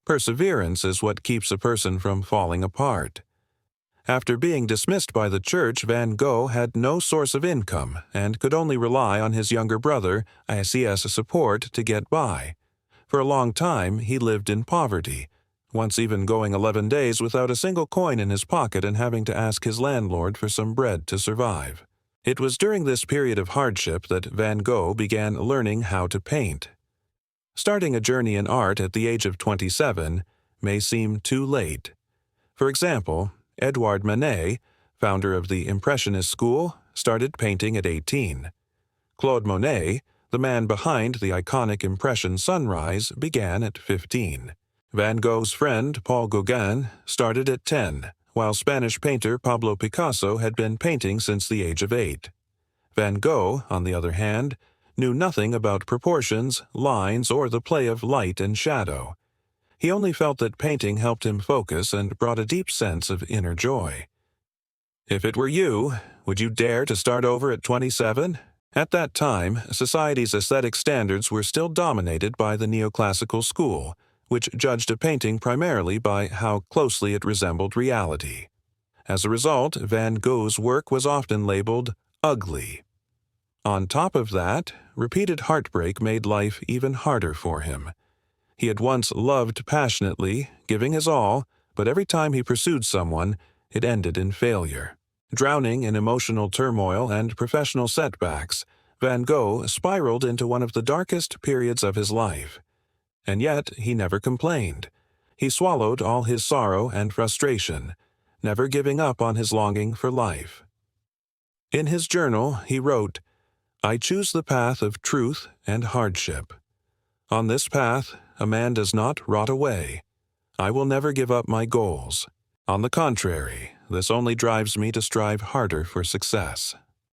Perseverance is what keeps a person from falling apart. After being dismissed by the church, Van Gogh had no source of income and could only rely on his younger brother as support to get by. For a long time, he lived in poverty, once even going 11 days without a single coin in his pocket and having to ask his landlord for some bread to survive. It was during this period of hardship that Van Gogh began learning how to paint. Starting a journey in art at the age of 27 may seem too late. For example, Edouard Manet, founder of the Impressionist school, started painting at 18. Claude Monet, the man behind the iconic Impression sunrise, began at 15. Van Gogh's friend Paul Gauguin started at 10, while Spanish painter Pablo Picasso had been painting since the age of 8. Van Gogh, on the other hand, knew nothing about proportions, lines, or the play of light and shadow. He only felt that painting helped him focus and brought a deep sense of inner joy. If it were you, would you dare to start over at 27? At that time, society's aesthetic standards were still dominated by the neoclassical school, which judged a painting primarily by how closely it resembled reality. As a result, Van Gogh's work was often labeled ugly. On top of that, repeated heartbreak made life even harder for him. He had once loved passionately, giving his all, but every time he pursued someone, it ended in failure. Drowning in emotional turmoil and professional setbacks, Van Gogh spiraled into one of the darkest periods of his life. And yet he never complained. He swallowed all his sorrow and frustration, never giving up on his longing for life. In his journal, he wrote, "I choose the path of truth and hardship. On this path, a man does not rot away. I will never give up my goals. On the contrary, this only drives me to strive harder for success."